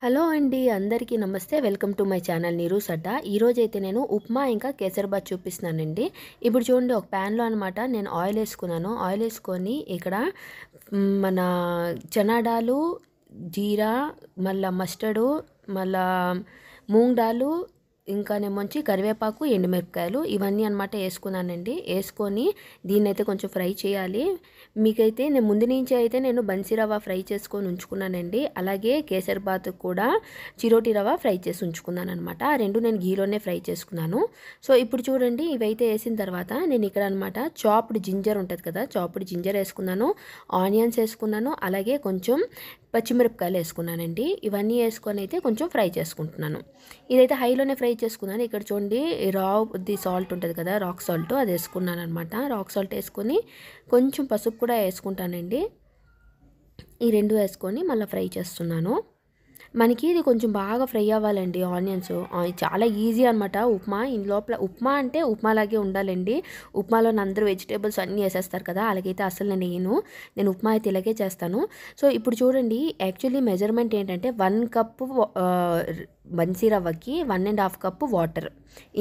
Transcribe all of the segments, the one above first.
Hello అండి అందరికీ నమస్తే welcome to my channel Neeru's Adda ఈరోజైతే నేను ఉప్మా ఇంకా కేసరిబాత్ చూపిస్తున్నానండి. ఇప్పుడు చూడండి ఒక ప్యాన్లో అనమాట నేను ఆయిల్ వేసుకున్నాను. ఆయిల్ వేసుకొని ఇక్కడ మన చనాడాలు, జీరా, మళ్ళీ మస్టర్డు, మళ్ళీ మూంగ్ దాలు, ఇంకానేమొచ్చి కరివేపాకు, ఎండుమిరపకాయలు ఇవన్నీ అనమాట వేసుకున్నానండి. వేసుకొని దీన్నైతే కొంచెం ఫ్రై చేయాలి. మీకైతే నేను ముందు నుంచి అయితే నేను బన్సీ రవ్వ ఫ్రై చేసుకొని ఉంచుకున్నానండి. అలాగే కేసరిబాత్ కూడా చిరోటి రవ్వ ఫ్రై చేసి ఉంచుకున్నాను అనమాట. ఆ రెండు నేను ఘీలోనే ఫ్రై చేసుకున్నాను. సో ఇప్పుడు చూడండి ఇవైతే వేసిన తర్వాత నేను ఇక్కడ అనమాట చాప్డ్ జింజర్ ఉంటుంది కదా, చాప్డ్ జింజర్ వేసుకున్నాను, ఆనియన్స్ వేసుకున్నాను, అలాగే కొంచెం పచ్చిమిరపకాయలు వేసుకున్నానండి. ఇవన్నీ వేసుకొని అయితే కొంచెం ఫ్రై చేసుకుంటున్నాను. ఇదైతే హైలోనే ఫ్రై చేసుకున్నాను. ఇక్కడ చూడండి ది సాల్ట్ ఉంటుంది కదా, రాక్ సాల్ట్, అది వేసుకున్నాను అనమాట. రాక్ సాల్ట్ వేసుకొని కొంచెం పసుపు కూడా వేసుకుంటానండి. ఈ రెండు వేసుకొని మళ్ళీ ఫ్రై చేస్తున్నాను. మనకి ఇది కొంచెం బాగా ఫ్రై అవ్వాలండి. ఆనియన్స్ చాలా ఈజీ అనమాట ఉప్మా. లోపల ఉప్మా అంటే ఉప్మాలాగే ఉండాలండి. ఉప్మాలో అందరూ వెజిటేబుల్స్ అన్నీ వేసేస్తారు కదా, అలాగైతే అసలు నేను ఉప్మా అయితే ఇలాగే చేస్తాను. సో ఇప్పుడు చూడండి యాక్చువల్లీ మెజర్మెంట్ ఏంటంటే 1 కప్పు బన్సీ రవ్వకి 1.5 కప్పు వాటర్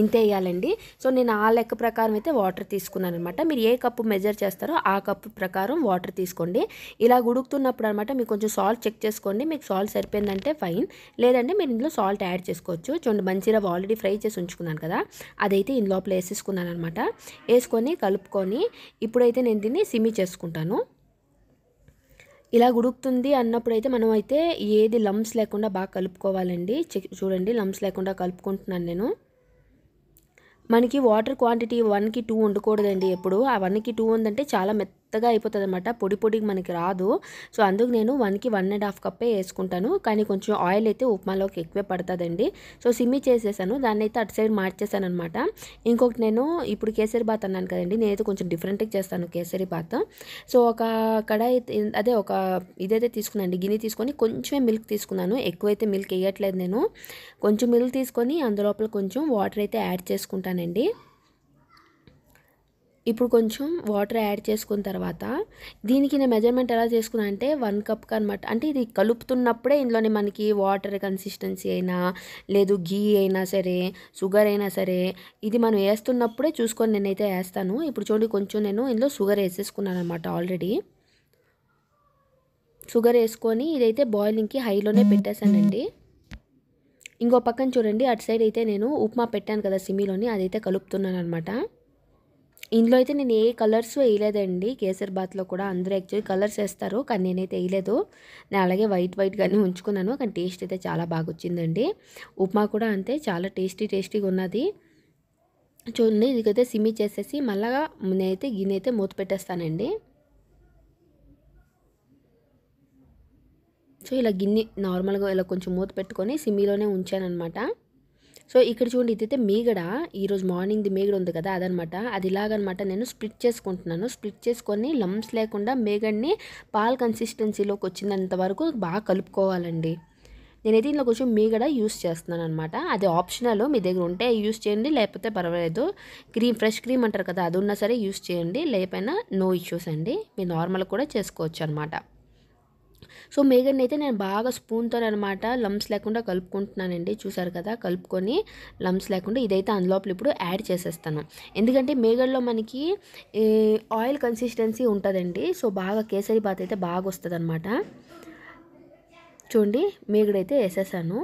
ఇంతే వేయాలండి. సో నేను ఆ లెక్క ప్రకారం అయితే వాటర్ తీసుకున్నాను అనమాట. మీరు ఏ కప్పు మెజర్ చేస్తారో ఆ కప్పు ప్రకారం వాటర్ తీసుకోండి. ఇలా ఉడుకుతున్నప్పుడు అనమాట మీకు కొంచెం సాల్ట్ చెక్ చేసుకోండి. మీకు సాల్ట్ సరిపోయిందంటే ఫైన్, లేదంటే మీరు ఇందులో సాల్ట్ యాడ్ చేసుకోవచ్చు. చూడండి బన్సీ రవ్వ ఆల్రెడీ ఫ్రై చేసి ఉంచుకున్నాను కదా, అదైతే ఈ లోపల వేసేసుకున్నాను అనమాట. వేసుకొని కలుపుకొని ఇప్పుడైతే నేను దీన్ని సిమి చేసుకుంటాను. ఇలా ఉడుకుతుంది అన్నప్పుడైతే మనం అయితే ఏది లంప్స్ లేకుండా బాగా కలుపుకోవాలండి. చూడండి లంప్స్ లేకుండా కలుపుకుంటున్నాను నేను. మనకి వాటర్ క్వాంటిటీ 1కి 2 ఉండకూడదండి. ఎప్పుడు ఆ 1కి 2 ఉందంటే చాలా మెత్తగా అయిపోతుంది అనమాట, పొడి పొడికి మనకి రాదు. సో అందుకు నేను 1కి 1.5 కప్పే వేసుకుంటాను. కానీ కొంచెం ఆయిల్ అయితే ఉప్మాలోకి ఎక్కువే పడుతుందండి. సో సిమ్మి చేసేసాను, దాన్ని అయితే అటు సైడ్ మార్చేసాను అనమాట. ఇంకొకటి నేను ఇప్పుడు కేసరి బాత్ అన్నాను కదండి, నేనైతే కొంచెం డిఫరెంట్గా చేస్తాను కేసరి బాత్. సో ఒక కడాయి అదే ఒక ఇదైతే తీసుకున్నాను, గిన్నె తీసుకొని కొంచెమే మిల్క్ తీసుకున్నాను. ఎక్కువైతే మిల్క్ వేయట్లేదు నేను. కొంచెం మిల్క్ తీసుకొని అందులోపల కొంచెం వాటర్ అయితే యాడ్ చేసుకుంటానండి. ఇప్పుడు కొంచెం వాటర్ యాడ్ చేసుకున్న తర్వాత దీనికి నేను మెజర్మెంట్ ఎలా చేసుకున్నాను అంటే 1 కప్కి అనమాట. అంటే ఇది కలుపుతున్నప్పుడే ఇందులోనే మనకి వాటర్ కన్సిస్టెన్సీ అయినా లేదు ఘీ అయినా సరే, షుగర్ అయినా సరే, ఇది మనం వేస్తున్నప్పుడే చూసుకొని నేనైతే వేస్తాను. ఇప్పుడు చూడండి కొంచెం నేను ఇందులో షుగర్ వేసేసుకున్నాను అనమాట ఆల్రెడీ. షుగర్ వేసుకొని ఇదైతే బాయిలింగ్కి హైలోనే పెట్టేశానండి. ఇంకో పక్కన చూడండి అటు సైడ్ అయితే నేను ఉప్మా పెట్టాను కదా సిమ్మిలోని, అదైతే కలుపుతున్నాను అనమాట. ఇందులో అయితే నేను ఏ కలర్స్ వేయలేదండి. కేసరి బాత్లో కూడా అందరూ యాక్చువల్లీ కలర్స్ వేస్తారు, కానీ నేనైతే వేయలేదు. నేను అలాగే వైట్గానే ఉంచుకున్నాను. కానీ టేస్ట్ అయితే చాలా బాగా వచ్చిందండి. ఉప్మా కూడా అంతే, చాలా టేస్టీగా ఉన్నది. చూడండి ఇదికైతే సిమ్మి చేసేసి మళ్ళా నేనైతే గిన్నె అయితే మూత పెట్టేస్తానండి. సో ఇలా గిన్నె నార్మల్గా ఇలా కొంచెం మూత పెట్టుకొని సిమ్మిలోనే ఉంచానమాట. సో ఇక్కడ చూడండి ఇదైతే మీగడ, ఈరోజు మార్నింగ్ది మీగడ ఉంది కదా అదనమాట. అది ఇలాగనమాట నేను స్ప్లిట్ చేసుకుంటున్నాను. స్ప్లిట్ చేసుకొని లంప్స్ లేకుండా మీగడ్ని పాల్ కన్సిస్టెన్సీలోకి వచ్చినంత వరకు బాగా కలుపుకోవాలండి. నేనైతే ఇందులో కొంచెం మీగడ యూస్ చేస్తున్నాను అనమాట. అది ఆప్షనల్, మీ దగ్గర ఉంటే యూస్ చేయండి, లేకపోతే పర్వాలేదు. ఫ్రెష్ క్రీమ్ అంటారు కదా, అది ఉన్నా సరే యూస్ చేయండి, లేకపోయినా నో ఇష్యూస్ అండి. మీరు నార్మల్ కూడా చేసుకోవచ్చు అనమాట. సో మేగడ్ని అయితే నేను బాగా స్పూన్తో అనమాట లంప్స్ లేకుండా కలుపుకుంటున్నానండి. చూసారు కదా, కలుపుకొని లంప్స్ లేకుండా ఇదైతే అందులోపల ఇప్పుడు యాడ్ చేసేస్తాను. ఎందుకంటే మేగడ్లో మనకి ఆయిల్ కన్సిస్టెన్సీ ఉంటుందండి. సో బాగా కేసరి బాత్ అయితే బాగా వస్తుంది అనమాట. చూడండి మేగడైతే వేసేసాను.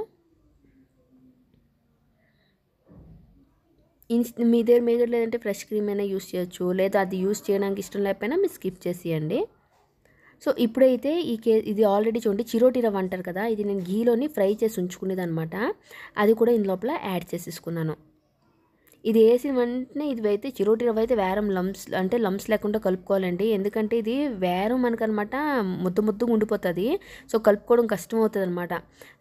మీ దగ్గర మేగడ లేదంటే ఫ్రెష్ క్రీమ్ అయినా యూస్ చేయొచ్చు, లేదా అది యూస్ చేయడానికి ఇష్టం లేకపోయినా మీరు స్కిప్ చేసేయండి. సో ఇప్పుడైతే ఇది ఆల్రెడీ చూడండి చిరోటి రవ్వ అంటారు కదా, ఇది నేను ఘీలోని ఫ్రై చేసి ఉంచుకునేది అనమాట. అది కూడా ఇందులోపల యాడ్ చేసేసుకున్నాను. ఇది వేసిన వెంటనే ఇది అయితే చిరోటి రవ్వ అయితే వేరం లంప్స్ లేకుండా కలుపుకోవాలండి. ఎందుకంటే ఇది వేరం మనకనమాట ముద్దుగా ఉండిపోతుంది. సో కలుపుకోవడం కష్టం అవుతుంది అనమాట.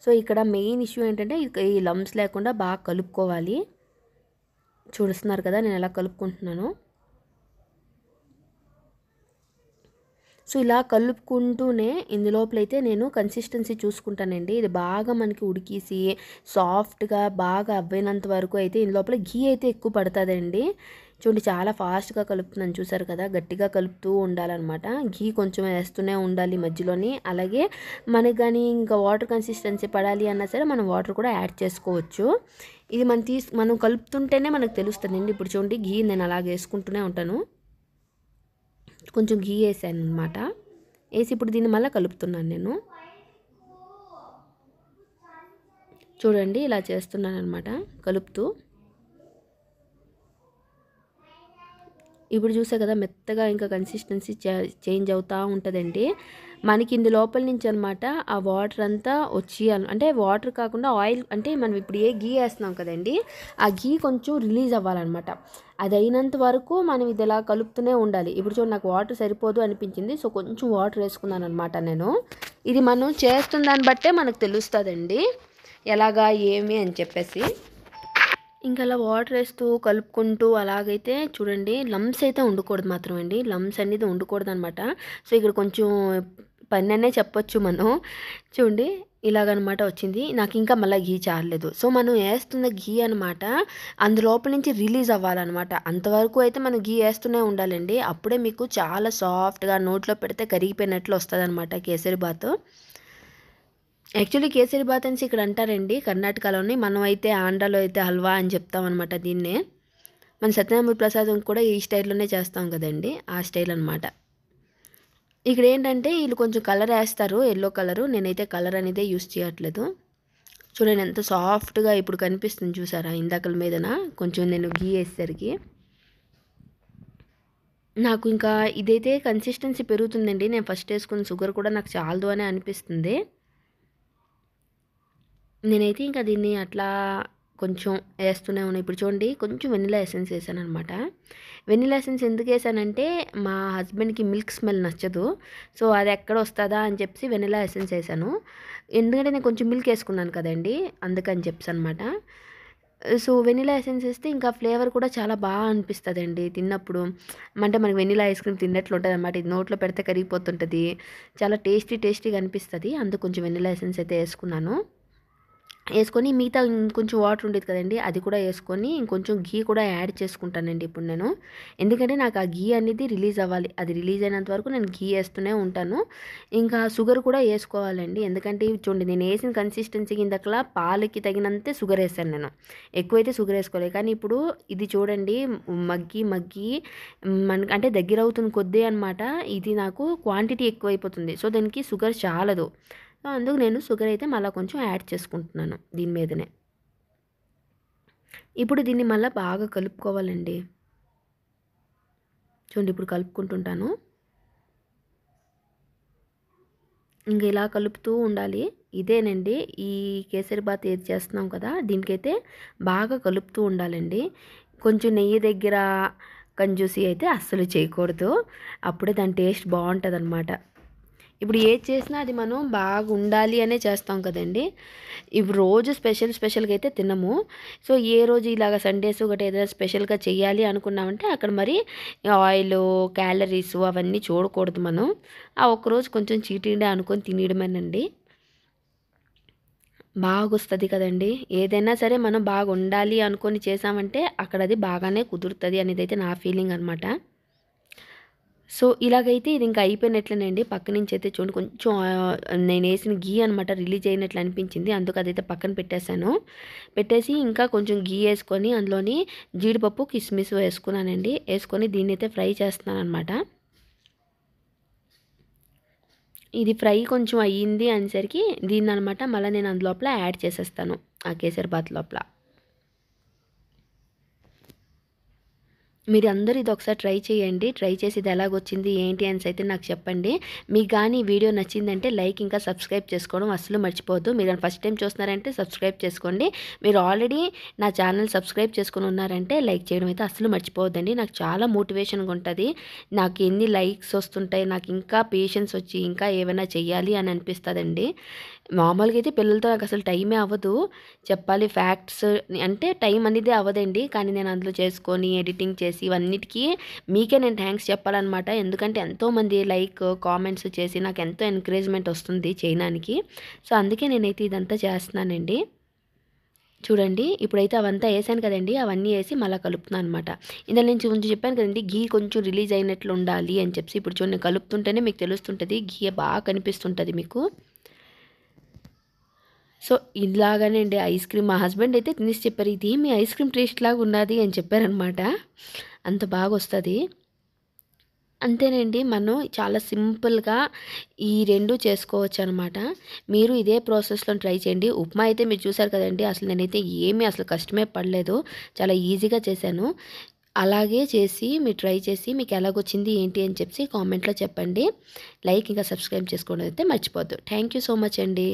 సో ఇక్కడ మెయిన్ ఇష్యూ ఏంటంటే ఈ లంప్స్ లేకుండా బాగా కలుపుకోవాలి. చూస్తున్నారు కదా నేను ఎలా కలుపుకుంటున్నాను. సో ఇలా కలుపుకుంటూనే ఇందులోపలైతే నేను కన్సిస్టెన్సీ చూసుకుంటానండి. ఇది బాగా మనకి ఉడికేసి సాఫ్ట్గా బాగా అవ్వనంత వరకు అయితే ఇందులోపల ఘీ అయితే ఎక్కువ పడుతుందండి. చూడండి చాలా ఫాస్ట్గా కలుపుతున్నాను, చూసారు కదా, గట్టిగా కలుపుతూ ఉండాలన్నమాట. ఘీ కొంచెం వేస్తూనే ఉండాలి మధ్యలోని. అలాగే మనకి కానీ ఇంకా వాటర్ కన్సిస్టెన్సీ పడాలి అన్నా సరే మనం వాటర్ కూడా యాడ్ చేసుకోవచ్చు. ఇది మనం కలుపుతుంటేనే మనకు తెలుస్తుందండి. ఇప్పుడు చూడండి ఘీ నేను అలాగే వేసుకుంటూనే ఉంటాను. కొంచెం ఘీ వేసాను అనమాట. వేసి ఇప్పుడు దీన్ని మళ్ళీ కలుపుతున్నాను నేను. చూడండి ఇలా చేస్తున్నాను అనమాట కలుపుతూ. ఇప్పుడు చూసా కదా మెత్తగా ఇంకా కన్సిస్టెన్సీ చేంజ్ అవుతూ ఉంటుందండి. మనకి ఇందు లోపల నుంచి అనమాట ఆ వాటర్ అంతా వచ్చి, అంటే వాటర్ కాకుండా ఆయిల్, అంటే మనం ఇప్పుడు ఘీ వేస్తున్నాం కదండి, ఆ ఘీ కొంచెం రిలీజ్ అవ్వాలన్నమాట. అది అయినంత వరకు మనం ఇది ఇలా కలుపుతూనే ఉండాలి. ఇప్పుడు చూడండి నాకు వాటర్ సరిపోదు అనిపించింది, సో కొంచెం వాటర్ వేసుకున్నాను అనమాట నేను. ఇది మనం చేస్తున్న దాన్ని బట్టే మనకు తెలుస్తుందండి ఎలాగా ఏమి అని చెప్పేసి. ఇంకా అలా వాటర్ వేస్తూ కలుపుకుంటూ అలాగైతే చూడండి, లమ్స్ అయితే ఉండకూడదు మాత్రం అండి, లమ్స్ అనేది ఉండకూడదు అనమాట. సో ఇక్కడ కొంచెం పని అనే చెప్పొచ్చు మనం. చూడండి ఇలాగనమాట వచ్చింది. నాకు ఇంకా మళ్ళీ ఘీ చాలలేదు. సో మనం వేస్తున్న ఘీ అనమాట అందులోపల నుంచి రిలీజ్ అవ్వాలన్నమాట. అంతవరకు అయితే మనం ఘీ వేస్తూనే ఉండాలండి. అప్పుడే మీకు చాలా సాఫ్ట్గా నోట్లో పెడితే కరిగిపోయినట్లు వస్తుంది అనమాట కేసరి బాత్. యాక్చువల్లీ కేసరి బాత్ అనేసి ఇక్కడ అంటారండి కర్ణాటకలోని. మనం అయితే ఆంధ్రాలో అయితే హల్వా అని చెప్తామన్నమాట దీన్నే. మన సత్యనారాయణ ప్రసాదం కూడా ఈ స్టైల్లోనే చేస్తాం కదండి, ఆ స్టైల్ అనమాట. ఇక్కడ ఏంటంటే వీళ్ళు కొంచెం కలర్ వేస్తారు, ఎల్లో కలరు. నేనైతే కలర్ అనేది యూస్ చేయట్లేదు. చూడండి ఎంత సాఫ్ట్గా ఇప్పుడు కనిపిస్తుంది, చూసారా ఇందాకల మీదన కొంచెం నేను ఘీ వేసేసరికి. నాకు ఇంకా ఇదైతే కన్సిస్టెన్సీ పెరుగుతుందండి. నేను ఫస్ట్ వేసుకున్న షుగర్ కూడా నాకు చాలదు అని అనిపిస్తుంది. నేనైతే ఇంకా దీన్ని అట్లా కొంచెం వేస్తూనే ఉన్నాను. ఇప్పుడు చూడండి కొంచెం వెనిలా ఎసెన్స్ వేసాను అనమాట. వెనిలా ఎసెన్స్ ఎందుకు వేసానంటే మా హస్బెండ్కి మిల్క్ స్మెల్ నచ్చదు. సో అది ఎక్కడ వస్తుందా అని చెప్పి వెనిలా ఎసెన్స్ వేసాను. ఎందుకంటే నేను కొంచెం మిల్క్ వేసుకున్నాను కదండి, అందుకని చెప్పి అనమాట. సో వెనిలా ఎసెన్స్ వేస్తే ఇంకా ఫ్లేవర్ కూడా చాలా బాగా అనిపిస్తుందండి తిన్నప్పుడు. అంటే మనకి వెనిలా ఐస్ క్రీమ్ తిన్నట్లు ఉంటుంది అనమాట. ఇది నోట్లో పెడితే కరిగిపోతుంటుంది, చాలా టేస్టీగా అనిపిస్తుంది. అందుకు కొంచెం వెనిలా ఎసెన్స్ అయితే వేసుకున్నాను. వేసుకొని మిగతా ఇంకొంచెం వాటర్ ఉండేది కదండి, అది కూడా వేసుకొని ఇంకొంచెం ఘీ కూడా యాడ్ చేసుకుంటానండి ఇప్పుడు నేను. ఎందుకంటే నాకు ఆ ఘీ అనేది రిలీజ్ అవ్వాలి. అది రిలీజ్ అయినంత వరకు నేను ఘీ వేస్తూనే ఉంటాను. ఇంకా షుగర్ కూడా వేసుకోవాలండి. ఎందుకంటే చూడండి నేను వేసిన కన్సిస్టెన్సీకి ఇందాకలా పాలకి తగినంతే షుగర్ వేసాను నేను. ఎక్కువైతే షుగర్ వేసుకోలేదు. కానీ ఇప్పుడు ఇది చూడండి మగ్గి మనకి అంటే దగ్గర అవుతుంది కొద్దీ అనమాట. ఇది నాకు క్వాంటిటీ ఎక్కువైపోతుంది. సో దానికి షుగర్ చాలదు. సో అందుకు నేను షుగర్ అయితే మళ్ళీ కొంచెం యాడ్ చేసుకుంటున్నాను దీని మీదనే. ఇప్పుడు దీన్ని మళ్ళీ బాగా కలుపుకోవాలండి. చూడండి ఇప్పుడు కలుపుకుంటుంటాను. ఇంక ఇలా కలుపుతూ ఉండాలి. ఇదేనండి ఈ కేసరి బాత్ ఏది చేస్తున్నాం కదా, దీనికైతే బాగా కలుపుతూ ఉండాలండి. కొంచెం నెయ్యి దగ్గర కంజూసీ అయితే అస్సలు చేయకూడదు, అప్పుడే దాని టేస్ట్ బాగుంటుంది అనమాట. ఇప్పుడు ఏది చేసినా అది మనం బాగా ఉండాలి అనే చేస్తాం కదండి. ఇప్పుడు రోజు స్పెషల్గా అయితే తినము. సో ఏ రోజు ఇలాగ సండేస్ ఒకటి ఏదైనా స్పెషల్గా చేయాలి అనుకున్నామంటే అక్కడ మరి ఆయిల్, క్యాలరీస్ అవన్నీ చూడకూడదు మనం. ఆ ఒక్కరోజు కొంచెం చీటిండే అనుకొని తినేయడమేనండి. బాగా వస్తుంది కదండి. ఏదైనా సరే మనం బాగా ఉండాలి అనుకొని చేసామంటే అక్కడ అది బాగానే కుదురుతుంది అనేది అయితే నా ఫీలింగ్ అనమాట. సో ఇలాగైతే ఇది ఇంకా అయిపోయినట్లేనండి. పక్క నుంచి అయితే చూడండి కొంచెం నేను వేసిన ఘీ అనమాట రిలీజ్ అయినట్లు అనిపించింది. అందుకు అదైతే పక్కన పెట్టేసి ఇంకా కొంచెం ఘీ వేసుకొని అందులోని జీడిపప్పు, కిస్మిస్ వేసుకున్నానండి. వేసుకొని దీన్ని అయితే ఫ్రై చేస్తున్నాను అనమాట. ఇది ఫ్రై కొంచెం అయ్యింది అనేసరికి దీన్ని అనమాట మళ్ళీ నేను అందులోపల యాడ్ చేసేస్తాను ఆ కేసరి బాత్ లోపల. మీరు అందరూ ఇది ఒకసారి ట్రై చేయండి. ట్రై చేసి ఇది ఎలాగొచ్చింది ఏంటి అనేసి అయితే నాకు చెప్పండి. మీకు కానీ ఈ వీడియో నచ్చిందంటే లైక్ ఇంకా సబ్స్క్రైబ్ చేసుకోవడం అస్సలు మర్చిపోవద్దు. మీరు ఫస్ట్ టైం చూస్తున్నారంటే సబ్స్క్రైబ్ చేసుకోండి. మీరు ఆల్రెడీ నా ఛానల్ సబ్స్క్రైబ్ చేసుకుని ఉన్నారంటే లైక్ చేయడం అయితే అస్సలు మర్చిపోవద్దండి. నాకు చాలా మోటివేషన్గా ఉంటుంది. నాకు ఎన్ని లైక్స్ వస్తుంటాయి, నాకు ఇంకా పేషెన్స్ వచ్చి ఇంకా ఏమైనా చెయ్యాలి అని అనిపిస్తుందండి. మామూలుగా అయితే పిల్లలతో నాకు అసలు టైమే అవ్వదు చెప్పాలి. ఫ్యాక్ట్స్ అంటే టైం అనేది అవ్వదండి. కానీ నేను అందులో చేసుకొని ఎడిటింగ్ చేసి ఇవన్నిటికీ మీకే నేను థ్యాంక్స్ చెప్పాలన్నమాట. ఎందుకంటే ఎంతోమంది లైక్ కామెంట్స్ చేసి నాకు ఎంతో ఎంకరేజ్మెంట్ వస్తుంది చేయడానికి. సో అందుకే నేనైతే ఇదంతా చేస్తున్నానండి. చూడండి ఇప్పుడైతే అవంతా వేసాను కదండి, అవన్నీ వేసి మళ్ళీ కలుపుతున్నాను అనమాట. ఇందులో నేను కొంచెం చెప్పాను కదండి ఘీ కొంచెం రిలీజ్ అయినట్లు ఉండాలి అని చెప్పి. ఇప్పుడు చూడండి కలుపుతుంటేనే మీకు తెలుస్తుంటుంది, ఘీ బాగా కనిపిస్తుంటుంది మీకు. సో ఇలాగానే అండి ఐస్ క్రీమ్ మా హస్బెండ్ అయితే తినేసి చెప్పారు, ఇది మీ ఐస్ క్రీమ్ టేస్ట్ లాగా ఉన్నది అని చెప్పారనమాట. అంత బాగా వస్తుంది. అంతేనండి, మనం చాలా సింపుల్గా ఈ రెండు చేసుకోవచ్చు అనమాట. మీరు ఇదే ప్రాసెస్లో ట్రై చేయండి. ఉప్మా అయితే మీరు చూసారు కదండి, అసలు నేనైతే ఏమీ అసలు కష్టమే పడలేదు, చాలా ఈజీగా చేశాను. అలాగే చేసి మీరు ట్రై చేసి మీకు ఎలాగొచ్చింది ఏంటి అని చెప్పి కామెంట్లో చెప్పండి. లైక్ ఇంకా సబ్స్క్రైబ్ చేసుకోవడం అయితే మర్చిపోద్దు. థ్యాంక్ యూ సో మచ్ అండి.